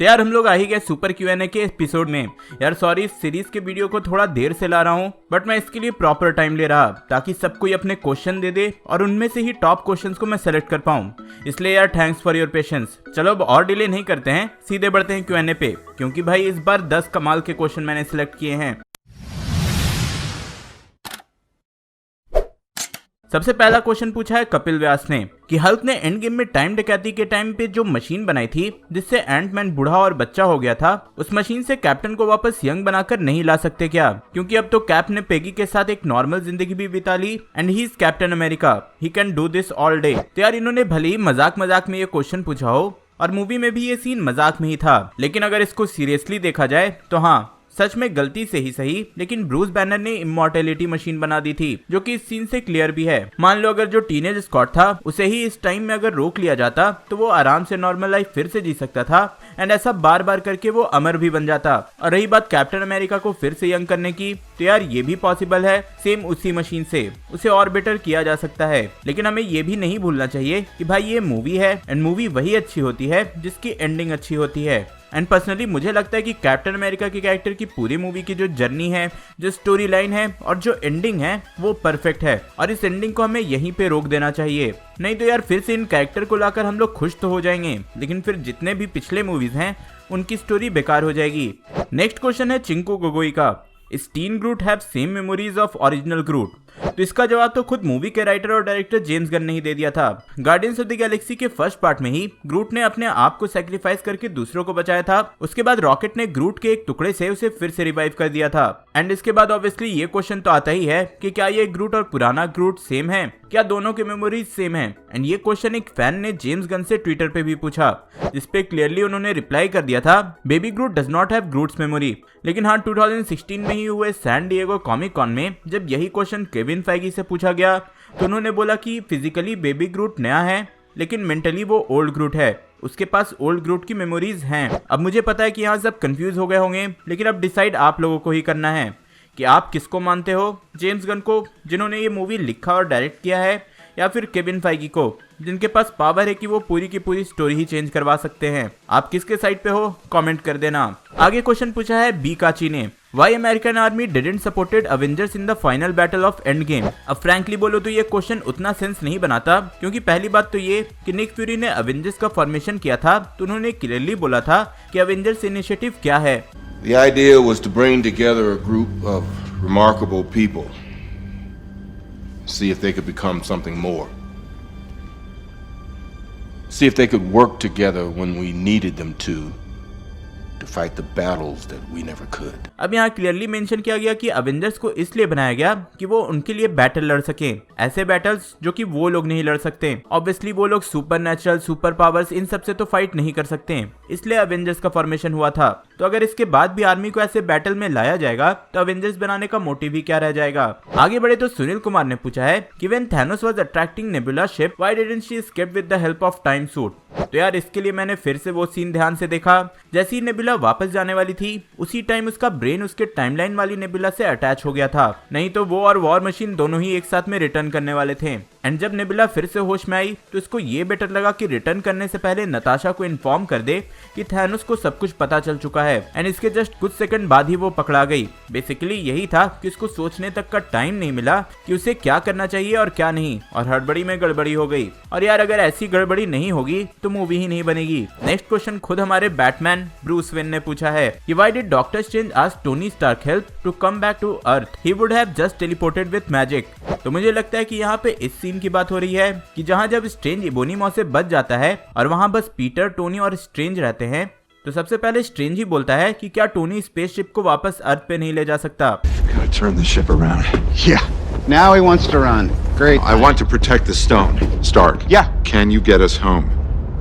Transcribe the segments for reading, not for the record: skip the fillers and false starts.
तो यार हम लोग आ ही गए सुपर Q&A के एपिसोड में। यार सॉरी, इस सीरीज के वीडियो को थोड़ा देर से ला रहा हूँ, बट मैं इसके लिए प्रॉपर टाइम ले रहा ताकि सब कोई अपने क्वेश्चन दे दे और उनमें से ही टॉप क्वेश्चंस को मैं सेलेक्ट कर पाऊँ। इसलिए यार थैंक्स फॉर योर पेशेंस। चलो अब और डिले नहीं करते हैं, सीधे बढ़ते हैं Q&A पे, क्योंकि भाई इस बार 10 कमाल के क्वेश्चन मैंने सिलेक्ट किए हैं। सबसे पहला क्वेश्चन पूछा है कपिल व्यास ने कि हल्क ने एंड गेम में टाइम डकैती के टाइम पे जो मशीन बनाई थी जिससे एंटमैन बूढ़ा और बच्चा हो गया था, उस मशीन से कैप्टन को वापस यंग बनाकर नहीं ला सकते क्या? क्योंकि अब तो कैप ने पेगी के साथ एक नॉर्मल जिंदगी भी बिता ली and he is captain America, he can do this all day. तो यार इन्होंने भले ही मजाक मजाक में ये क्वेश्चन पूछा हो और मूवी में भी ये सीन मजाक में ही था, लेकिन अगर इसको सीरियसली देखा जाए तो हाँ, सच में गलती से ही सही, लेकिन ब्रूस बैनर ने इमॉर्टेलिटी मशीन बना दी थी, जो कि इस सीन से क्लियर भी है। मान लो अगर जो टीनेज स्कॉट था उसे ही इस टाइम में अगर रोक लिया जाता तो वो आराम से नॉर्मल लाइफ फिर से जी सकता था एंड ऐसा बार बार करके वो अमर भी बन जाता। और रही बात कैप्टन अमेरिका को फिर से यंग करने की, तो यार ये भी पॉसिबल है, सेम उसी मशीन से उसे और बेटर किया जा सकता है। लेकिन हमें ये भी नहीं भूलना चाहिए कि भाई ये मूवी है एंड मूवी वही अच्छी होती है जिसकी एंडिंग अच्छी होती है। एंड पर्सनली मुझे लगता है कि कैप्टन अमेरिका के कैरेक्टर की पूरी मूवी की जो जर्नी है, जो स्टोरी लाइन है और जो एंडिंग है वो परफेक्ट है, और इस एंडिंग को हमें यहीं पे रोक देना चाहिए। नहीं तो यार फिर से इन कैरेक्टर को लाकर हम लोग खुश तो हो जाएंगे, लेकिन फिर जितने भी पिछले मूवीज हैं उनकी स्टोरी बेकार हो जाएगी। नेक्स्ट क्वेश्चन है चिंकू गोगोई का, is teen Groot have same memories of original Groot? तो इसका जवाब तो खुद मूवी के राइटर और डायरेक्टर जेम्स गन ने ही दे दिया था। गार्डियंस ऑफ द गैलेक्सी के फर्स्ट पार्ट में ही ग्रूट ने अपने आप को सैक्रिफाइस करके दूसरों को बचाया था। उसके बाद रॉकेट ने ग्रूट के एक टुकड़े से उसे फिर से रिवाइव कर दिया था। एंड इसके बाद ऑब्वियसली ये क्वेश्चन तो आता ही है कि क्या ये ग्रूट और पुराना ग्रूट सेम है, क्या दोनों के मेमोरीज सेम है? एंड ये क्वेश्चन एक फैन ने जेम्स गन से ट्विटर पे भी पूछा, जिसपे क्लियरली उन्होंने रिप्लाई कर दिया था, baby Groot does not have Groot's memory. लेकिन हाँ, 2016 में ही हुए सैन डिएगो कॉमिक कॉन में जब यही क्वेश्चन केविन फाइगी से पूछा गया तो उन्होंने बोला कि फिजिकली बेबी ग्रूट नया है, लेकिन मेंटली वो ओल्ड ग्रूट है, उसके पास ओल्ड ग्रूट की मेमोरीज हैं। अब मुझे पता है कि यहाँ सब कंफ्यूज हो गए होंगे, लेकिन अब डिसाइड आप लोगों को ही करना है कि आप किसको मानते हो, जेम्स गन को जिन्होंने ये मूवी लिखा और डायरेक्ट किया है, या फिर केविन फाइगी को जिनके पास पावर है कि वो पूरी की पूरी स्टोरी ही चेंज करवा सकते हैं। आप किसके साइड पे हो कमेंट कर देना। आगे क्वेश्चन पूछा है बी काची ने, why American army didn't supported Avengers in the final battle of Endgame? अब फ्रैंकली बोलो तो ये क्वेश्चन उतना सेंस नहीं बनाता, क्योंकि पहली बात तो ये कि निक फ्यूरी ने अवेंजर्स का फॉर्मेशन किया था तो उन्होंने क्लियरली बोला था कि अवेंजर्स इनिशिएटिव क्या है। The idea was to bring together a group of remarkable people, see if they could become something more. See if they could work together when we needed them to fight the battles that we never could. अब यहाँ clearly mention किया गया कि Avengers को इसलिए बनाया गया कि वो उनके लिए बैटल लड़ सके, ऐसे बैटल्स जो कि वो लोग नहीं लड़ सकते। ऑब्वियसली वो लोग super natural, super powers in सब से तो फाइट नहीं कर सकते, इसलिए अवेंजर्स का फॉर्मेशन हुआ था। तो अगर इसके बाद भी आर्मी को ऐसे बैटल में लाया जाएगा तो अवेंजर्स बनाने का मोटिव ही क्या रह जाएगा? आगे बढ़े तो सुनील कुमार ने पूछा है कि when Thanos was attracting nebula ship, why didn't she escape with the help of time suit? तो यार इसके लिए मैंने फिर से वो सीन ध्यान से देखा, जैसे ही नेबुला वापस जाने वाली थी उसी टाइम उसका ब्रेन उसके टाइमलाइन वाली नेबुला से अटैच हो गया था, नहीं तो वो और वॉर मशीन दोनों ही एक साथ में रिटर्न करने वाले थे। एंड जब नेबुला फिर से होश में आई तो इसको ये बेटर लगा कि रिटर्न करने से पहले नताशा को इन्फॉर्म कर दे कि थैनोस को सब कुछ पता चल चुका है। एंड इसके जस्ट कुछ सेकंड बाद ही वो पकड़ा गई। बेसिकली यही था कि उसको सोचने तक का टाइम नहीं मिला कि उसे क्या करना चाहिए और क्या नहीं, और हड़बड़ी में गड़बड़ी हो गई। और यार अगर ऐसी गड़बड़ी नहीं होगी तो मूवी ही नहीं बनेगी। नेक्स्ट क्वेश्चन खुद हमारे बैटमैन ब्रूस वेन ने पूछा है कि why did Doctor Strange ask Tony Stark help to come back to Earth, he would have just teleported with magic? तो मुझे लगता है कि यहाँ पे इस सीन की बात हो रही है कि जहाँ जब स्ट्रेंज इबोनी से बच जाता है और वहाँ बस पीटर, टोनी और स्ट्रेंज रहते हैं, तो सबसे पहले स्ट्रेंज ही बोलता है कि क्या टोनी स्पेसशिप को वापस अर्थ पे नहीं ले जा सकता? Turn the ship around. Yeah. Now he wants to run. Great. I want to protect the stone. Stark. Yeah. Can you get us home?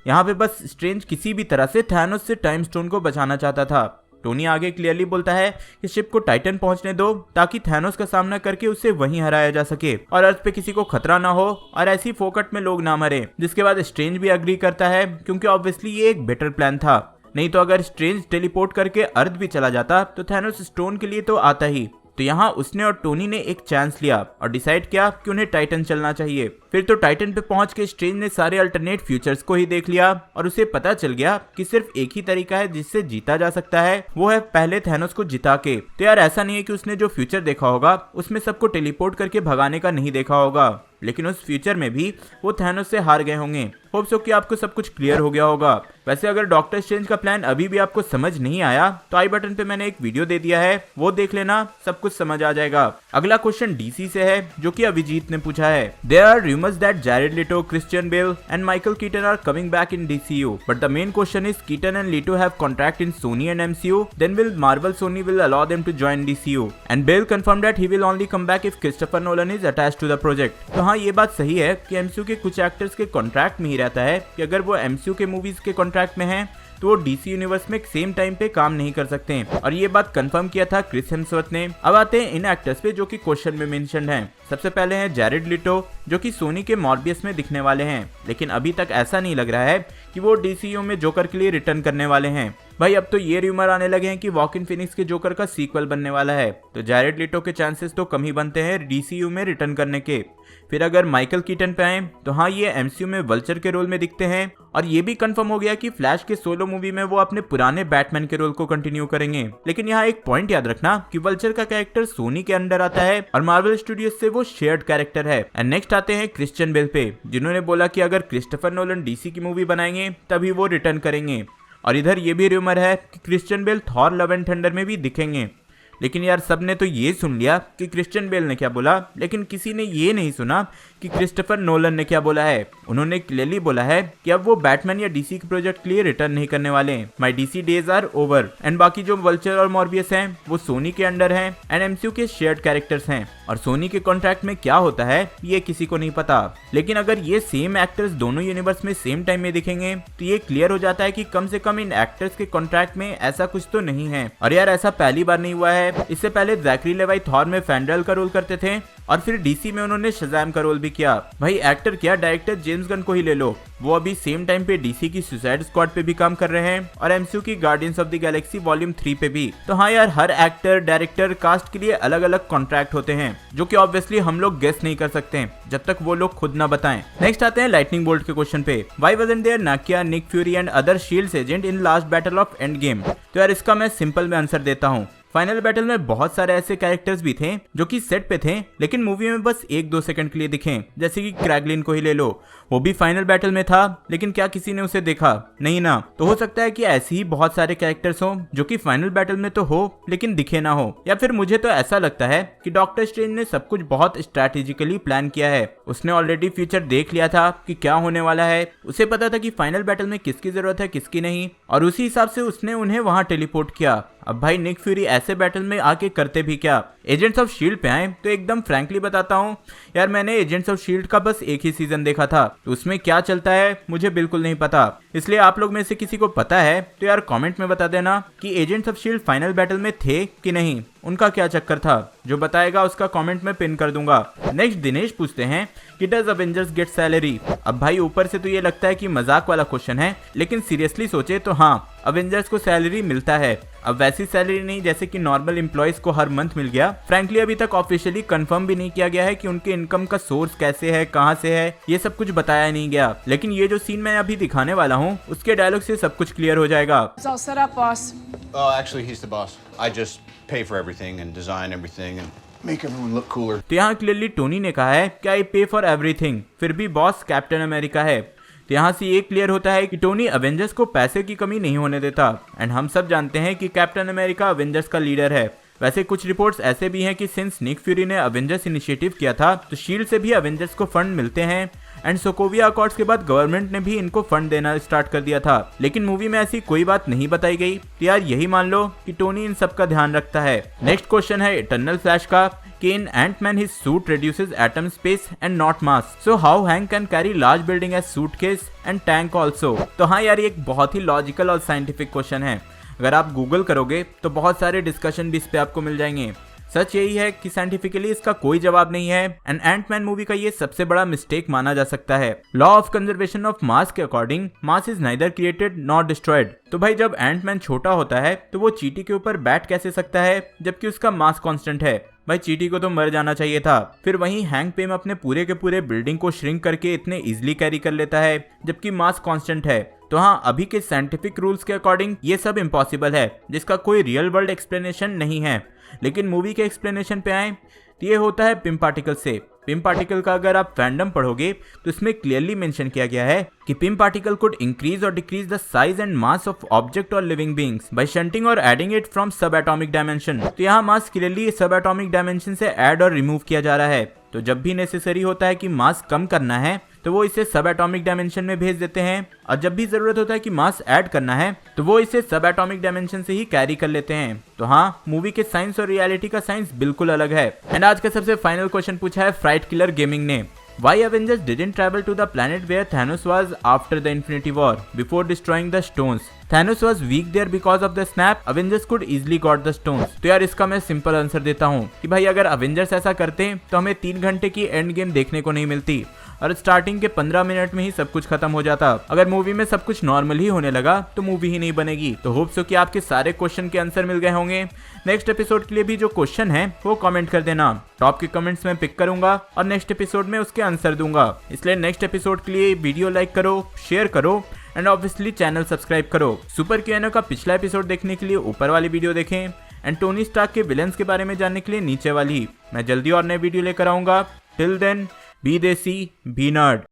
यहाँ पे बस स्ट्रेंज किसी भी तरह से थैनोस से टाइम स्टोन को बचाना चाहता था। टोनी आगे क्लियरली बोलता है कि शिप को टाइटन पहुंचने दो ताकि थैनोस का सामना करके उसे वहीं हराया जा सके और अर्थ पे किसी को खतरा ना हो और ऐसी फोकट में लोग ना मरे। जिसके बाद स्ट्रेंज भी अग्री करता है, क्योंकि ऑब्वियसली ये एक बेटर प्लान था। नहीं तो अगर स्ट्रेंज टेलीपोर्ट करके अर्थ भी चला जाता तो थैनोस स्टोन के लिए तो आता ही, तो यहाँ उसने और टोनी ने एक चांस लिया और डिसाइड किया कि उन्हें टाइटन चलना चाहिए। फिर तो टाइटन पे पहुंच के स्ट्रेंज ने सारे अल्टरनेट फ्यूचर्स को ही देख लिया और उसे पता चल गया कि सिर्फ एक ही तरीका है जिससे जीता जा सकता है, वो है पहले थैनोस को जिता के। तो यार ऐसा नहीं है कि उसने जो फ्यूचर देखा होगा उसमें सबको टेलीपोर्ट करके भगाने का नहीं देखा होगा, लेकिन उस फ्यूचर में भी वो थैनोस से हार गए होंगे। होप सो कि आपको सब कुछ क्लियर हो गया होगा। वैसे अगर डॉक्टर स्ट्रेंज का प्लान अभी भी आपको समझ नहीं आया तो आई बटन पे मैंने एक वीडियो दे दिया है, वो देख लेना, सब कुछ समझ आ जाएगा। अगला क्वेश्चन डीसी से है जो कि अभिजीत ने पूछा है। There are rumours that Jared Leto, Christian Bale and Michael Keaton are coming back in DCU, but the main question is Keaton and Leto have contract in Sony and MCU, then will Marvel Sony will allow them to join DCU and Bale confirm that he will only come back if Christopher Nolan is attached to the project. तो हाँ, ये बात सही है कि MCU के कुछ actors के कॉन्ट्रैक्ट में ही रहता है कि अगर वो MCU के मूवीज के कॉन्ट्रैक्ट में हैं तो वो DC यूनिवर्स में सेम टाइम पे काम नहीं कर सकते, और ये बात कंफर्म किया था क्रिस हेम्सवर्थ ने। अब आते हैं इन एक्टर्स पे जो कि क्वेश्चन में मेंशन हैं। सबसे पहले हैं जैरेड लीटो जो कि सोनी के मॉर्बियस में दिखने वाले हैं, लेकिन अभी तक ऐसा नहीं लग रहा है कि वो DCU में जोकर के लिए रिटर्न करने वाले हैं। भाई अब तो ये रूमर आने लगे हैं कि वॉकिन फिनिक्स के जोकर का सीक्वल बनने वाला है, तो जैरेड लीटो के चांसेस तो कम ही बनते हैं DCU में रिटर्न करने के। फिर अगर माइकल कीटन पे आए तो हाँ, ये MCU में वल्चर के रोल में दिखते हैं, और ये भी कंफर्म हो गया कि फ्लैश के सोलो मूवी में वो अपने पुराने बैटमैन के रोल को कंटिन्यू करेंगे। लेकिन यहाँ एक पॉइंट याद रखना कि वल्चर का कैरेक्टर सोनी के अंडर आता है और मार्वल स्टूडियोज से वो शेयर्ड कैरेक्टर है। एंड नेक्स्ट आते हैं क्रिश्चियन बेल पे, जिन्होंने बोला कि अगर क्रिस्टोफर नोलन DC की मूवी बनाएंगे तभी वो रिटर्न करेंगे। और इधर ये भी रूमर है कि Christian Bale Thor love and thunder में भी दिखेंगे। लेकिन यार सबने तो ये सुन लिया कि क्रिश्चियन बेल ने क्या बोला, लेकिन किसी ने ये नहीं सुना कि क्रिस्टोफर नोलन ने क्या बोला है। उन्होंने क्लियरली बोला है कि अब वो बैटमैन या DC के प्रोजेक्ट के लिए रिटर्न नहीं करने वाले हैं। My DC days are over. And बाकी जो वल्चर और मॉर्बियस हैं वो सोनी के अंडर हैं एंड MCU के शेयर्ड कैरेक्टर्स हैं, और सोनी के कॉन्ट्रैक्ट में क्या होता है ये किसी को नहीं पता। लेकिन अगर ये सेम एक्टर्स दोनों यूनिवर्स में सेम टाइम में दिखेंगे तो ये क्लियर हो जाता है कि कम से कम इन एक्टर्स के कॉन्ट्रैक्ट में ऐसा कुछ तो नहीं है। और यार ऐसा पहली बार नहीं हुआ है। इससे पहले जैकरी लेवाई थॉर में फैंड्रेल का रोल करते थे, और फिर DC में उन्होंने शज़ैम का रोल भी किया। भाई एक्टर क्या, डायरेक्टर जेम्स गन को ही ले लो, वो अभी सेम टाइम पे DC की सुसाइड स्क्वाड पे भी काम कर रहे हैं और MCU की guardians of the Galaxy volume 3 पे भी। तो हाँ यार, हर एक्टर, डायरेक्टर, कास्ट के लिए अलग अलग कॉन्ट्रैक्ट होते हैं जो कि ऑब्वियसली हम लोग गेस नहीं कर सकते जब तक वो लोग खुद ना बताएं। नेक्स्ट आते हैं लाइटनिंग बोल्ट के क्वेश्चन पे। Why wasn't there Nakia, Nick Fury and other SHIELD's agent in last battle of Endgame? तो यार इसका मैं सिंपल में आंसर देता हूँ। फाइनल बैटल में बहुत सारे ऐसे कैरेक्टर्स भी थे जो कि सेट पे थे लेकिन मूवी में बस 1-2 सेकंड के लिए दिखे, जैसे कि क्रैगलिन को ही ले लो, वो भी फाइनल बैटल में था लेकिन क्या किसी ने उसे देखा? नहीं ना। तो हो सकता है कि ऐसे ही बहुत सारे कैरेक्टर्स हो जो कि फाइनल बैटल में तो हो लेकिन दिखे ना हो, या फिर मुझे तो ऐसा लगता है कि डॉक्टर स्ट्रेंज ने सब कुछ बहुत स्ट्रैटेजिकली प्लान किया है। उसने ऑलरेडी फ्यूचर देख लिया था कि क्या होने वाला है, उसे पता था कि फाइनल बैटल में किसकी जरूरत है किसकी नहीं, और उसी हिसाब से उसने उन्हें वहां टेलीपोर्ट किया। अब भाई निक फ्यूरी ऐसे बैटल में आके करते भी क्या? एजेंट्स ऑफ शील्ड पे आए तो एकदम फ्रैंकली बताता हूँ यार, मैंने एजेंट्स ऑफ शील्ड का बस एक ही सीजन देखा था, तो उसमें क्या चलता है मुझे बिल्कुल नहीं पता। इसलिए आप लोग में से किसी को पता है तो यार कमेंट में बता देना कि agents of shield final battle में थे कि नहीं, उनका क्या चक्कर था। जो बताएगा उसका कमेंट में पिन कर दूंगा। नेक्स्ट दिनेश पूछते हैं कि डज अवेंजर्स गेट सैलरी? अब भाई ऊपर से तो ये लगता है कि मजाक वाला क्वेश्चन है, लेकिन सीरियसली सोचे तो हाँ, अवेंजर्स को सैलरी मिलता है। अब वैसी सैलरी नहीं जैसे कि नॉर्मल एम्प्लॉयज को हर मंथ मिल गया। फ्रैंकली अभी तक ऑफिशियली कंफर्म भी नहीं किया गया है कि उनके इनकम का सोर्स कैसे है, कहां से है, ये सब कुछ बताया नहीं गया। लेकिन ये जो सीन मैं अभी दिखाने वाला हूँ उसके डायलॉग से सब कुछ क्लियर हो जाएगा। It's all set up, boss. Oh, actually, he's the boss. I just pay for everything and design everything and make everyone look cooler. तो यहाँ क्लियरली टोनी ने कहा है कि आई पे फॉर एवरीथिंग, फिर भी बॉस कैप्टन अमेरिका है। तो यहाँ से ये क्लियर होता है कि टोनी अवेंजर्स को पैसे की कमी नहीं होने देता, एंड हम सब जानते हैं कि कैप्टन अमेरिका अवेंजर्स का लीडर है। वैसे कुछ रिपोर्ट्स ऐसे भी हैं कि सिंस निक फ्यूरी ने अवेंजर्स इनिशिएटिव किया था तो शील्ड से भी अवेंजर्स को फंड मिलते हैं, एंड सोकोविया अकॉर्ड्स के बाद गवर्नमेंट ने भी इनको फंड देना स्टार्ट कर दिया था। लेकिन मूवी में ऐसी कोई बात नहीं बताई गई, तो यार यही मान लो कि टोनी इन सब का ध्यान रखता है। नेक्स्ट क्वेश्चन है इटर्नल फ्लैश का कि in Ant-Man his suit reduces atom space and not mass. So how Hank can carry large building as suitcase and tank also? तो हाँ यार, ये एक बहुत ही लॉजिकल और साइंटिफिक क्वेश्चन है। अगर आप गूगल करोगे तो बहुत सारे डिस्कशन भी इस पे आपको मिल जाएंगे। सच यही है कि साइंटिफिकली इसका कोई जवाब नहीं है, एंड एंटमैन मूवी का ये सबसे बड़ा मिस्टेक माना जा सकता है। Law of conservation of mass के according mass is neither created not destroyed. तो भाई जब एंटमैन छोटा होता है तो वो चींटी के ऊपर बैठ कैसे सकता है जबकि उसका मास कांस्टेंट है? भाई चीटी को तो मर जाना चाहिए था। फिर वहीं हैंक पिम अपने पूरे के पूरे बिल्डिंग को श्रिंक करके इतने इजिली कैरी कर लेता है जबकि मास कांस्टेंट है। तो हाँ, अभी के साइंटिफिक रूल्स के अकॉर्डिंग ये सब इम्पॉसिबल है जिसका कोई रियल वर्ल्ड एक्सप्लेनेशन नहीं है। लेकिन मूवी के एक्सप्लेनेशन पे आए तो ये होता है पिम पार्टिकल से। पिम पार्टिकल का अगर आप फैंडम पढ़ोगे तो इसमें क्लियरली मेंशन किया गया है कि पिम पार्टिकल कुड इंक्रीज और decrease the size and mass of object और लिविंग बीइंग्स बाय शंटिंग और एडिंग इट फ्रॉम सब एटॉमिक डायमेंशन। तो यहाँ मास क्लियरली सब एटॉमिक डायमेंशन से ऐड और रिमूव किया जा रहा है। तो जब भी नेसेसरी होता है कि मास कम करना है तो वो इसे सब एटॉमिक डायमेंशन में भेज देते हैं, और जब भी जरूरत होता है कि मास ऐड करना है तो वो इसे सब एटॉमिक डायमेंशन से ही कैरी कर लेते हैं। तो हाँ, मूवी के साइंस और रियलिटी का साइंस बिल्कुल अलग है। एंड आज का सबसे फाइनल क्वेश्चन पूछा है फ्राइट किलर गेमिंग ने। Why Avengers didn't travel to the planet where Thanos was after the Infinity War before destroying the stones? Thanos was weak there because of the snap. Avengers could easily got the stones. तो यार इसका मैं simple answer देता हूँ कि भाई अगर Avengers ऐसा करते तो हमें 3 घंटे की एंड गेम देखने को नहीं मिलती और स्टार्टिंग के 15 मिनट में ही सब कुछ खत्म हो जाता। अगर मूवी में सब कुछ नॉर्मल ही होने लगा तो मूवी ही नहीं बनेगी। तो होप सो कि आपके सारे क्वेश्चन के आंसर मिल गए होंगे। नेक्स्ट एपिसोड के लिए भी जो क्वेश्चन है वो कमेंट कर देना, टॉप के कमेंट्स में पिक करूंगा और नेक्स्ट एपिसोड में उसके आंसर दूंगा। इसलिए नेक्स्ट एपिसोड के लिए वीडियो लाइक करो, शेयर करो एंड ऑब्वियसली चैनल सब्सक्राइब करो। सुपर क्यूएनओ का पिछला एपिसोड देखने के लिए ऊपर वाली वीडियो देखें एंड टोनी स्टार्क के विलेंस के बारे में जानने के लिए नीचे वाली। मैं जल्दी और नई वीडियो लेकर आऊंगा। टिल देन बी देसी बी नर्ड।